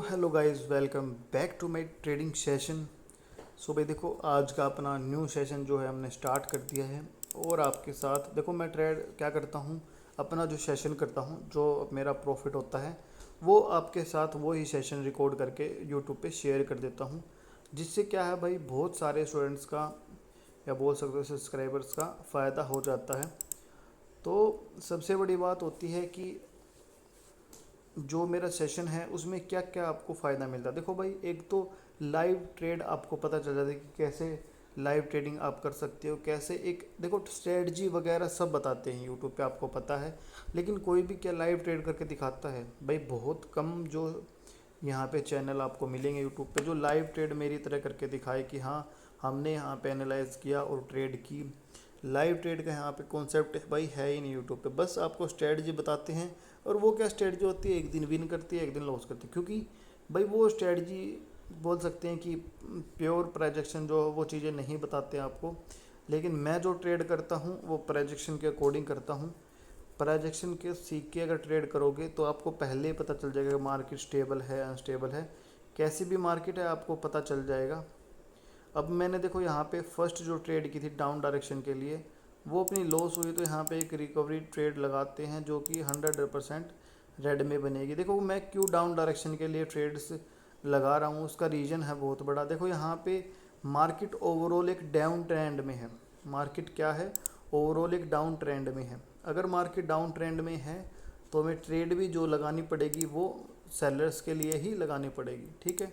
Hello guys, welcome back to my trading session. So भाई देखो, आज का अपना न्यू सेशन जो है हमने स्टार्ट कर दिया है। और आपके साथ देखो, मैं ट्रेड क्या करता हूँ, अपना जो सेशन करता हूँ, जो मेरा प्रॉफिट होता है वो आपके साथ वो ही सेशन रिकॉर्ड करके यूट्यूब पे शेयर कर देता हूँ। जिससे क्या है भाई, बहुत सारे स्टूडेंट्स का या बोल सकते हो सब्सक्राइबर्स का फ़ायदा हो जाता है। तो सबसे बड़ी बात होती है कि जो मेरा सेशन है उसमें क्या क्या आपको फ़ायदा मिलता है। देखो भाई, एक तो लाइव ट्रेड आपको पता चल जाता है कि कैसे लाइव ट्रेडिंग आप कर सकते हो, कैसे एक देखो स्ट्रेटजी वगैरह सब बताते हैं यूट्यूब पे, आपको पता है। लेकिन कोई भी क्या लाइव ट्रेड करके दिखाता है भाई, बहुत कम जो यहाँ पे चैनल आपको मिलेंगे यूट्यूब पे जो लाइव ट्रेड मेरी तरह करके दिखाए कि हाँ हमने यहाँ पे एनालाइज किया और ट्रेड की। लाइव ट्रेड का यहाँ पे कॉन्सेप्ट भाई है ही नहीं यूट्यूब पे, बस आपको स्ट्रेटजी बताते हैं। और वो क्या स्ट्रेटजी होती है, एक दिन विन करती है एक दिन लॉस करती है, क्योंकि भाई वो स्ट्रेटजी बोल सकते हैं कि प्योर प्रोजेक्शन जो है वो चीज़ें नहीं बताते आपको। लेकिन मैं जो ट्रेड करता हूँ वो प्रोजेक्शन के अकॉर्डिंग करता हूँ। प्रोजेक्शन के सीख के अगर ट्रेड करोगे तो आपको पहले ही पता चल जाएगा मार्केट स्टेबल है अनस्टेबल है, कैसी भी मार्केट है आपको पता चल जाएगा। अब मैंने देखो यहाँ पे फर्स्ट जो ट्रेड की थी डाउन डायरेक्शन के लिए, वो अपनी लॉस हुई, तो यहाँ पे एक रिकवरी ट्रेड लगाते हैं जो कि 100% रेड में बनेगी। देखो मैं क्यों डाउन डायरेक्शन के लिए ट्रेड्स लगा रहा हूँ, उसका रीज़न है बहुत बड़ा। देखो यहाँ पे मार्केट ओवरऑल एक डाउन ट्रेंड में है। मार्केट क्या है, ओवरऑल एक डाउन ट्रेंड में है। अगर मार्केट डाउन ट्रेंड में है तो हमें ट्रेड भी जो लगानी पड़ेगी वो सेलर्स के लिए ही लगानी पड़ेगी, ठीक है।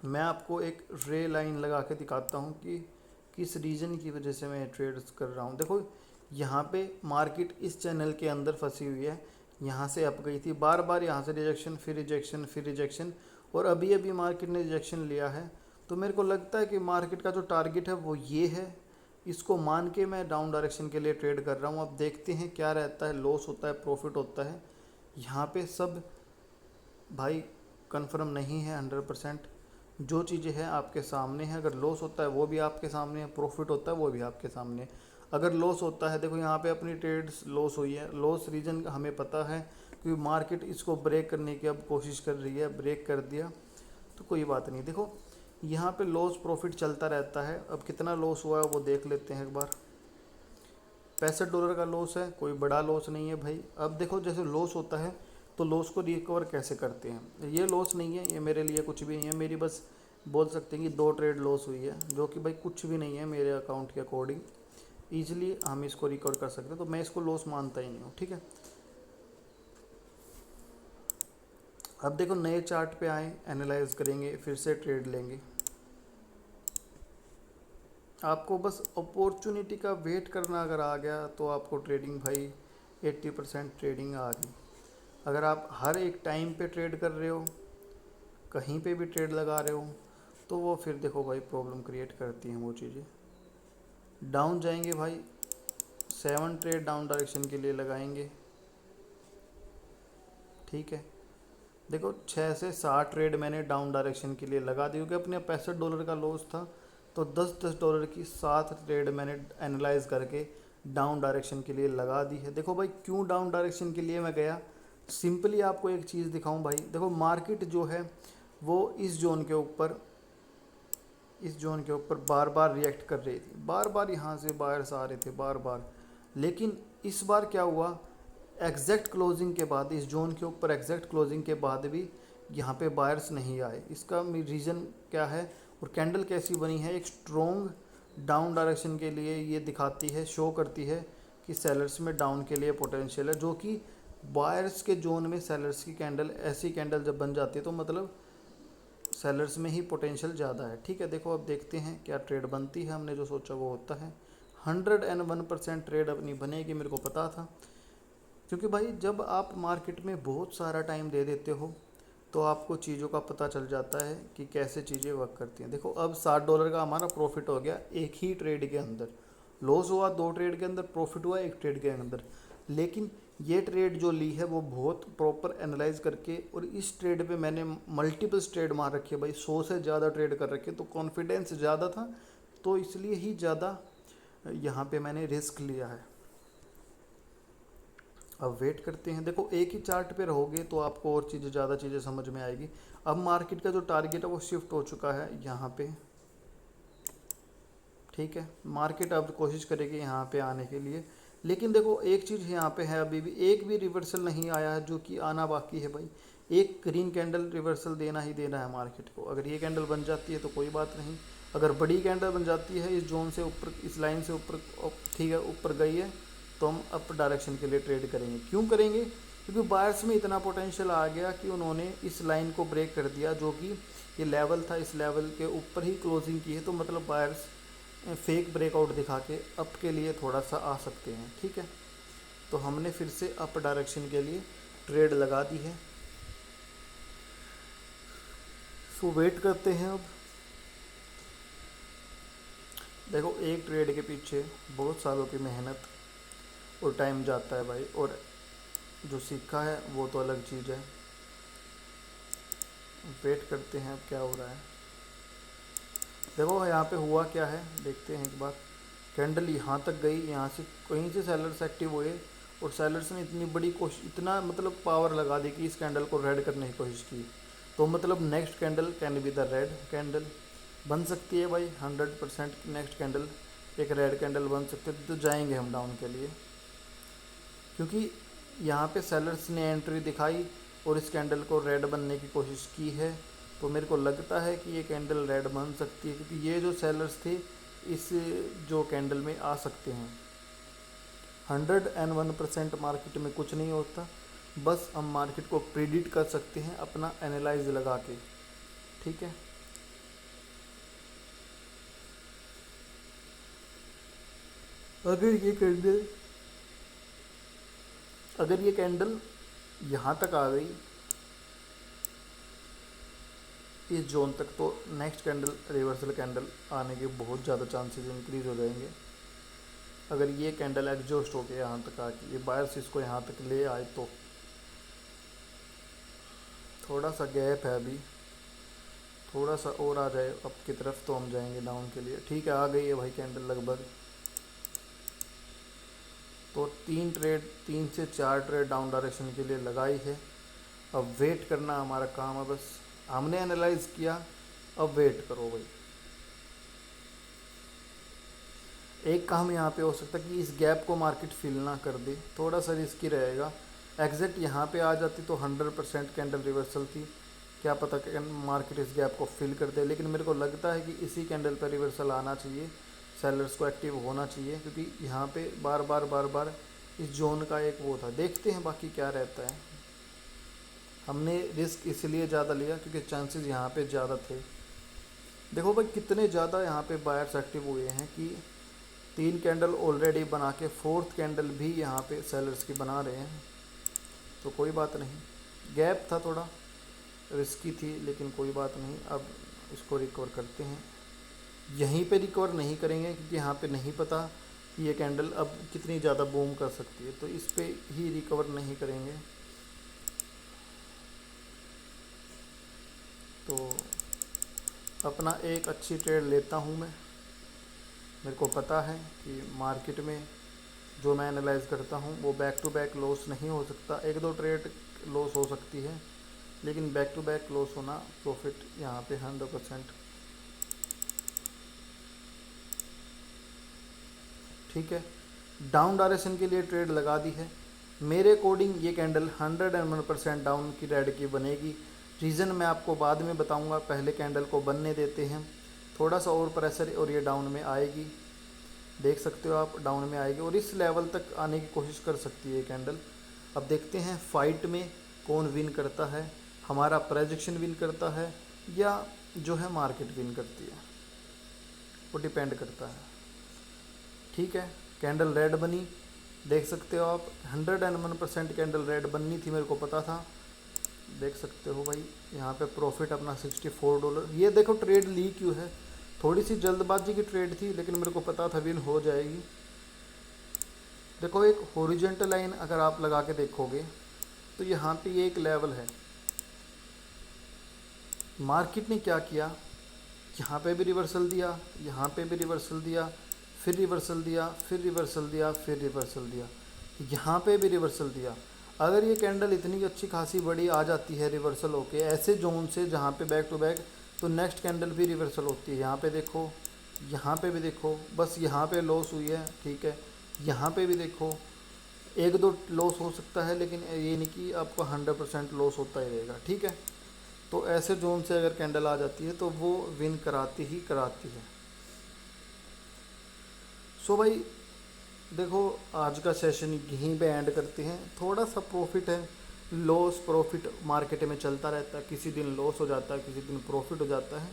मैं आपको एक रे लाइन लगा के दिखाता हूँ कि किस रीज़न की वजह से मैं ट्रेड्स कर रहा हूँ। देखो यहाँ पे मार्केट इस चैनल के अंदर फंसी हुई है, यहाँ से अप गई थी, बार बार यहाँ से रिजेक्शन फिर रिजेक्शन फिर रिजेक्शन, और अभी अभी मार्केट ने रिजेक्शन लिया है। तो मेरे को लगता है कि मार्केट का जो टारगेट है वो ये है, इसको मान के मैं डाउन डायरेक्शन के लिए ट्रेड कर रहा हूँ। अब देखते हैं क्या रहता है, लॉस होता है प्रॉफिट होता है। यहाँ पे सब भाई कंफर्म नहीं है 100%। जो चीज़ें हैं आपके सामने हैं, अगर लॉस होता है वो भी आपके सामने है, प्रॉफिट होता है वो भी आपके सामने है। अगर लॉस होता है, देखो यहाँ पे अपनी ट्रेड्स लॉस हुई है, लॉस रीजन हमें पता है क्योंकि मार्केट इसको ब्रेक करने की अब कोशिश कर रही है, ब्रेक कर दिया तो कोई बात नहीं। देखो यहाँ पे लॉस प्रॉफिट चलता रहता है। अब कितना लॉस हुआ है वो देख लेते हैं एक बार। $65 का लॉस है, कोई बड़ा लॉस नहीं है भाई। अब देखो जैसे लॉस होता है तो लॉस को रिकवर कैसे करते हैं, ये लॉस नहीं है, ये मेरे लिए कुछ भी नहीं है। मेरी बस बोल सकते हैं कि 2 ट्रेड लॉस हुई है, जो कि भाई कुछ भी नहीं है मेरे अकाउंट के अकॉर्डिंग। ईजिली हम इसको रिकवर कर सकते हैं, तो मैं इसको लॉस मानता ही नहीं हूँ, ठीक है। अब देखो नए चार्ट पे आए, एनालाइज करेंगे, फिर से ट्रेड लेंगे। आपको बस अपॉर्चुनिटी का वेट करना अगर आ गया तो आपको ट्रेडिंग भाई 80% ट्रेडिंग आ गई। अगर आप हर एक टाइम पे ट्रेड कर रहे हो, कहीं पे भी ट्रेड लगा रहे हो, तो वो फिर देखो भाई प्रॉब्लम क्रिएट करती हैं वो चीज़ें। डाउन जाएंगे भाई, 7 ट्रेड डाउन डायरेक्शन के लिए लगाएंगे, ठीक है। देखो 6 से 7 ट्रेड मैंने डाउन डायरेक्शन के लिए लगा दी, क्योंकि अपने $65 का लॉस था। तो $10 की 7 ट्रेड मैंने एनालाइज करके डाउन डायरेक्शन के लिए लगा दी है। देखो भाई क्यों डाउन डायरेक्शन के लिए मैं गया, सिंपली आपको एक चीज़ दिखाऊं भाई। देखो मार्केट जो है वो इस जोन के ऊपर बार बार रिएक्ट कर रही थी, बार बार यहाँ से बायर्स आ रहे थे बार बार। लेकिन इस बार क्या हुआ, एग्जैक्ट क्लोजिंग के बाद, इस जोन के ऊपर एग्जैक्ट क्लोजिंग के बाद भी यहाँ पे बायर्स नहीं आए। इसका रीज़न क्या है और कैंडल कैसी बनी है, एक स्ट्रॉन्ग डाउन डायरेक्शन के लिए ये दिखाती है, शो करती है कि सेलर्स में डाउन के लिए पोटेंशियल है। जो कि बायर्स के जोन में सेलर्स की कैंडल, ऐसी कैंडल जब बन जाती है तो मतलब सेलर्स में ही पोटेंशियल ज़्यादा है, ठीक है। देखो अब देखते हैं क्या ट्रेड बनती है, हमने जो सोचा वो होता है। 101% ट्रेड अपनी बनेगी, मेरे को पता था। क्योंकि भाई जब आप मार्केट में बहुत सारा टाइम दे देते हो तो आपको चीज़ों का पता चल जाता है कि कैसे चीज़ें वर्क करती हैं। देखो अब $60 का हमारा प्रॉफिट हो गया एक ही ट्रेड के अंदर, लॉस हुआ 2 ट्रेड के अंदर, प्रॉफिट हुआ 1 ट्रेड के अंदर। लेकिन ये ट्रेड जो ली है वो बहुत प्रॉपर एनालाइज करके, और इस ट्रेड पे मैंने मल्टीपल्स ट्रेड मार रखे भाई, 100 से ज़्यादा ट्रेड कर रखे, तो कॉन्फिडेंस ज़्यादा था, तो इसलिए ही ज़्यादा यहाँ पे मैंने रिस्क लिया है। अब वेट करते हैं। देखो एक ही चार्ट पे रहोगे तो आपको और चीज़ें ज़्यादा चीज़ें समझ में आएगी। अब मार्केट का जो टारगेट है वो शिफ्ट हो चुका है यहाँ पे, ठीक है। मार्केट अब कोशिश करेगी यहाँ पे आने के लिए, लेकिन देखो एक चीज़ यहाँ पे है, अभी भी एक भी रिवर्सल नहीं आया है, जो कि आना बाकी है भाई। एक ग्रीन कैंडल रिवर्सल देना ही देना है मार्केट को। अगर ये कैंडल बन जाती है तो कोई बात नहीं, अगर बड़ी कैंडल बन जाती है इस जोन से ऊपर, इस लाइन से ऊपर, ठीक है ऊपर गई है, तो हम अप डायरेक्शन के लिए ट्रेड करेंगे। क्यों करेंगे? क्योंकि बायर्स में इतना पोटेंशियल आ गया कि उन्होंने इस लाइन को ब्रेक कर दिया, जो कि ये लेवल था, इस लेवल के ऊपर ही क्लोजिंग की है। तो मतलब बायर्स फेक ब्रेकआउट दिखा के अप के लिए थोड़ा सा आ सकते हैं, ठीक है। तो हमने फिर से अप डायरेक्शन के लिए ट्रेड लगा दी है। सो वेट करते हैं। अब देखो एक ट्रेड के पीछे बहुत सालों की मेहनत और टाइम जाता है भाई, और जो सीखा है वो तो अलग चीज़ है। वेट करते हैं अब क्या हो रहा है। देखो यहाँ पे हुआ क्या है, देखते हैं एक बार। कैंडल यहाँ तक गई, यहाँ से कहीं से सेलर्स एक्टिव हुए, और सेलर्स ने इतनी बड़ी कोशिश, इतना मतलब पावर लगा दी कि इस कैंडल को रेड करने की कोशिश की। तो मतलब next candle can be the red candle, बन सकती है भाई 100% नेक्स्ट कैंडल एक रेड कैंडल बन सकती है। तो जाएंगे हम डाउन के लिए, क्योंकि यहाँ पे सेलर्स ने एंट्री दिखाई और इस कैंडल को रेड बनने की कोशिश की है। तो मेरे को लगता है कि ये कैंडल रेड बन सकती है, क्योंकि ये जो सेलर्स थे इस जो कैंडल में आ सकते हैं। 101% मार्केट में कुछ नहीं होता, बस हम मार्केट को प्रिडिक्ट कर सकते हैं अपना एनालाइज लगा के, ठीक है। अगर ये कैंडल यहाँ तक आ गई, इस जोन तक, तो नेक्स्ट कैंडल रिवर्सल कैंडल आने के बहुत ज़्यादा चांसेस इंक्रीज हो जाएंगे। अगर ये कैंडल एग्जॉस्ट हो के यहाँ तक आके ये बायर्स इसको यहाँ तक ले आए, तो थोड़ा सा गैप है अभी, थोड़ा सा और आ जाए अप की तरफ तो हम जाएंगे डाउन के लिए, ठीक है। आ गई है भाई कैंडल लगभग, तो 3 से 4 ट्रेड डाउन डायरेक्शन के लिए लगाई है। अब वेट करना हमारा काम है बस। हमने एनालाइज किया, अब वेट करो भाई। एक काम यहाँ पे हो सकता है कि इस गैप को मार्केट फिल ना कर दे, थोड़ा सा रिस्की रहेगा। एग्जैक्ट यहाँ पे आ जाती तो 100% कैंडल रिवर्सल थी, क्या पता कि मार्केट इस गैप को फिल कर दे। लेकिन मेरे को लगता है कि इसी कैंडल पर रिवर्सल आना चाहिए, सेलर्स को एक्टिव होना चाहिए, क्योंकि यहाँ पे बार बार इस जोन का एक वो था। देखते हैं बाकी क्या रहता है। हमने रिस्क इसलिए ज़्यादा लिया क्योंकि चांसेस यहाँ पे ज़्यादा थे। देखो भाई कितने ज़्यादा यहाँ पे बायर्स एक्टिव हुए हैं कि 3 कैंडल ऑलरेडी बना के 4th कैंडल भी यहाँ पे सेलर्स की बना रहे हैं। तो कोई बात नहीं, गैप था थोड़ा रिस्की थी, लेकिन कोई बात नहीं। अब इसको रिकवर करते हैं। यहीं पे रिकवर नहीं करेंगे क्योंकि यहाँ पे नहीं पता कि ये कैंडल अब कितनी ज़्यादा बूम कर सकती है, तो इस पे ही रिकवर नहीं करेंगे। तो अपना एक अच्छी ट्रेड लेता हूँ मैं। मेरे को पता है कि मार्केट में जो मैं एनालाइज करता हूँ वो बैक टू बैक लॉस नहीं हो सकता। 1-2 ट्रेड लॉस हो सकती है, लेकिन बैक टू बैक लॉस होना, प्रॉफिट यहाँ पे 100%, ठीक है। डाउन डायरेक्शन के लिए ट्रेड लगा दी है। मेरे अकॉर्डिंग ये कैंडल 101% डाउन की रेड की बनेगी। रीज़न मैं आपको बाद में बताऊंगा, पहले कैंडल को बनने देते हैं। थोड़ा सा और प्रेशर और ये डाउन में आएगी, देख सकते हो आप, डाउन में आएगी और इस लेवल तक आने की कोशिश कर सकती है ये कैंडल। अब देखते हैं फाइट में कौन विन करता है, हमारा प्रेडिक्शन विन करता है या जो है मार्केट विन करती है, वो डिपेंड करता है, ठीक है। कैंडल रेड बनी, देख सकते हो आप, 101% कैंडल रेड बननी थी, मेरे को पता था। देख सकते हो भाई यहाँ पे प्रॉफिट अपना $64। ये देखो ट्रेड ली क्यों है, थोड़ी सी जल्दबाजी की ट्रेड थी, लेकिन मेरे को पता था विन हो जाएगी। देखो एक हॉरिजॉन्टल लाइन अगर आप लगा के देखोगे तो यहाँ पे ये एक लेवल है। मार्केट ने क्या किया, यहाँ पे भी रिवर्सल दिया, यहाँ पे भी रिवर्सल दिया, फिर रिवर्सल दिया, फिर रिवर्सल दिया, फिर रिवर्सल दिया। यहाँ पे भी रिवर्सल दिया। अगर ये कैंडल इतनी अच्छी खासी बड़ी आ जाती है रिवर्सल होके ऐसे जोन से जहाँ पे बैक टू बैक, तो नेक्स्ट कैंडल भी रिवर्सल होती है। यहाँ पे देखो, यहाँ पे भी देखो, बस यहाँ पे लॉस हुई है, ठीक है। यहाँ पे भी देखो, एक दो लॉस हो सकता है, लेकिन ये नहीं कि आपको 100% लॉस होता ही रहेगा, ठीक है। तो ऐसे जोन से अगर कैंडल आ जाती है तो वो विन कराती ही कराती है। सो भाई देखो, आज का सेशन यहीं पे एंड करते हैं। थोड़ा सा प्रॉफिट है, लॉस प्रॉफिट मार्केट में चलता रहता है, किसी दिन लॉस हो जाता है, किसी दिन प्रॉफिट हो जाता है।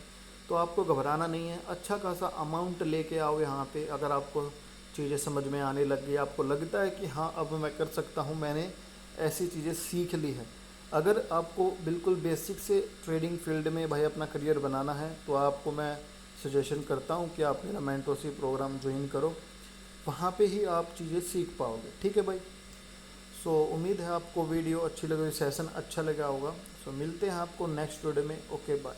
तो आपको घबराना नहीं है, अच्छा खासा अमाउंट लेके आओ यहाँ पे। अगर आपको चीज़ें समझ में आने लग गई, आपको लगता है कि हाँ अब मैं कर सकता हूँ, मैंने ऐसी चीज़ें सीख ली है। अगर आपको बिल्कुल बेसिक से ट्रेडिंग फील्ड में भाई अपना करियर बनाना है, तो आपको मैं सजेशन करता हूँ कि आप मेरा मेंटरशिप प्रोग्राम ज्वाइन करो। वहाँ पे ही आप चीज़ें सीख पाओगे, ठीक है भाई। सो उम्मीद है आपको वीडियो अच्छी लगी, सेशन अच्छा लगा होगा। सो मिलते हैं आपको नेक्स्ट वीडियो में। Okay bye.